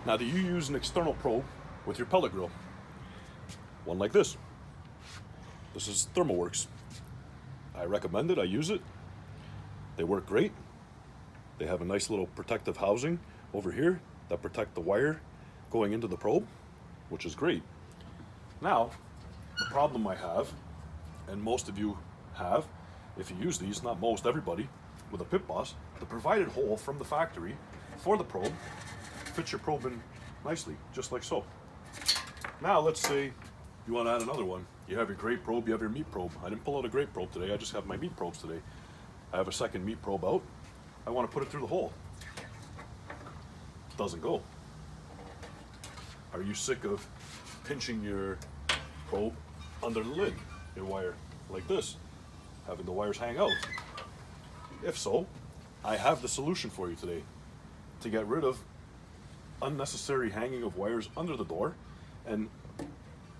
Now, do you use an external probe with your pellet grill? One like this. This is ThermoWorks. I recommend it, I use it. They work great. They have a nice little protective housing over here that protect the wire going into the probe, which is great. Now, the problem I have, and most of you have, if you use these, not most, everybody, with a pit boss, the provided hole from the factory for the probe fits your probe in nicely, just like so. Now, let's say you want to add another one. You have your grate probe, you have your meat probe. I didn't pull out a grate probe today, I just have my meat probes today. I have a second meat probe out. I want to put it through the hole. It doesn't go. Are you sick of pinching your probe under the lid, your wire, like this, having the wires hang out? If so, I have the solution for you today to get rid of unnecessary hanging of wires under the door and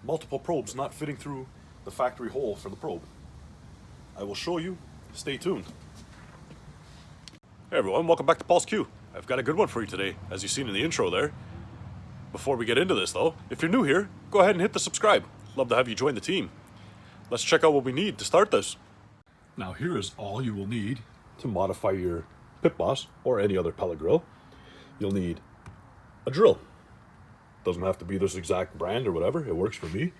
multiple probes not fitting through the factory hole for the probe. I will show you. Stay tuned. Hey everyone, welcome back to Paul's Q. I've got a good one for you today, as you've seen in the intro there. Before we get into this though, if you're new here, go ahead and hit the subscribe. Love to have you join the team. Let's check out what we need to start this. Now here is all you will need to modify your pit boss or any other pellet grill. You'll need a drill. Doesn't have to be this exact brand or whatever, it works for me.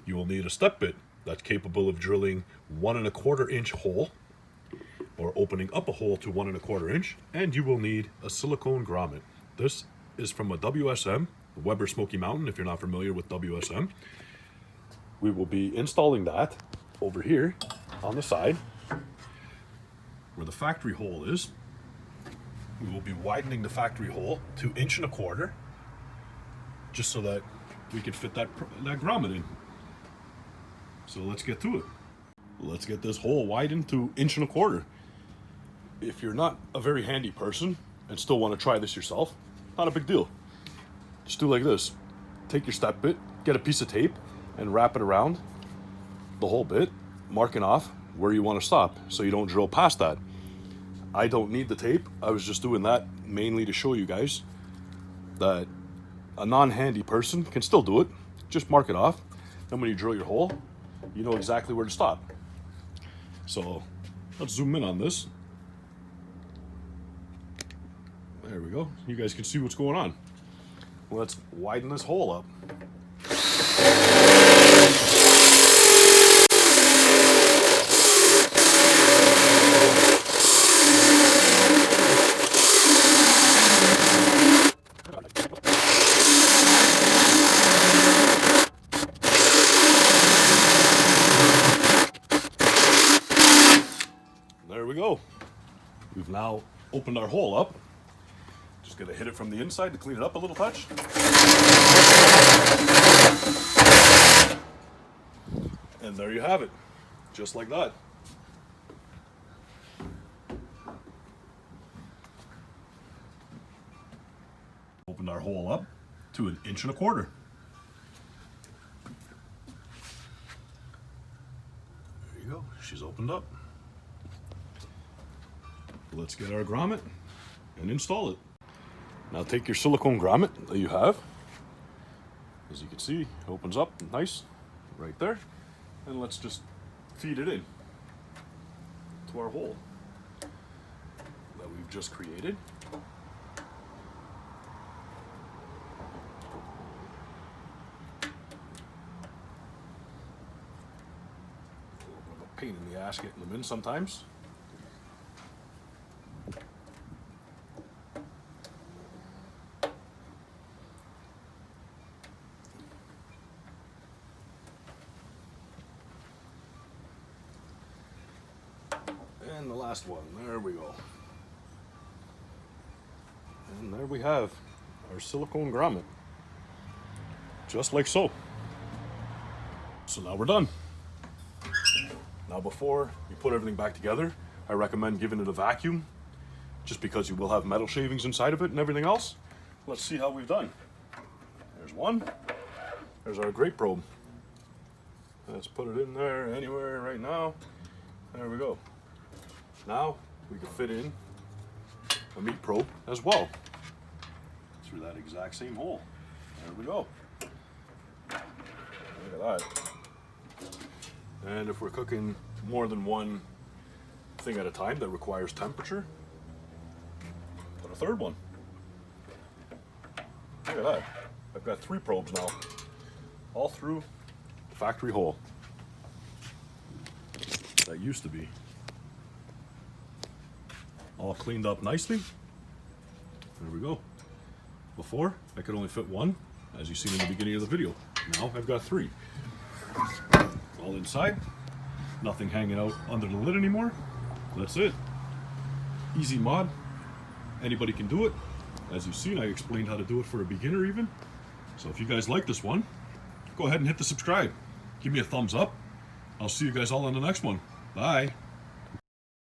You will need a step bit that's capable of drilling 1 1/4 inch hole or opening up a hole to 1 1/4 inch, and you will need a silicone grommet. This is from a WSM, Weber Smoky Mountain, if you're not familiar with WSM. We will be installing that over here on the side where the factory hole is. We will be widening the factory hole to 1 1/4 inch, just so that we can fit that grommet in. So let's get to it. Let's get this hole widened to 1 1/4 inch. If you're not a very handy person and still want to try this yourself, not a big deal. Just do like this. Take your step bit, get a piece of tape, and wrap it around the whole bit, marking off where you want to stop so you don't drill past that. I don't need the tape. I was just doing that mainly to show you guys that a non-handy person can still do it. Just mark it off. Then when you drill your hole, you know exactly where to stop. So let's zoom in on this. There we go. You guys can see what's going on. Let's widen this hole up. There we go. We've now opened our hole up. Just gonna hit it from the inside to clean it up a little touch. And there you have it, just like that. Opened our hole up to 1 1/4 inch. There you go, she's opened up. Let's get our grommet and install it. Now take your silicone grommet that you have. As you can see, it opens up nice right there. And let's just feed it in to our hole that we've just created. A little bit of a pain in the ass getting them in sometimes. And the last one, there we go. And there we have our silicone grommet, just like so. So now we're done. Now before you put everything back together, I recommend giving it a vacuum, just because you will have metal shavings inside of it and everything else. Let's see how we've done. There's one. There's our grate probe. Let's put it in there anywhere right now. There we go. Now we can fit in a meat probe as well. Let's through that exact same hole. There we go. Look at that. And if we're cooking more than one thing at a time that requires temperature, put a third one. Look at that. I've got 3 probes now, all through the factory hole. That used to be all cleaned up nicely. There we go. Before, I could only fit 1, as you seen in the beginning of the video. Now I've got 3. All inside. Nothing hanging out under the lid anymore. That's it. Easy mod. Anybody can do it. As you've seen, I explained how to do it for a beginner even. So if you guys like this one, go ahead and hit the subscribe. Give me a thumbs up. I'll see you guys all in the next one. Bye.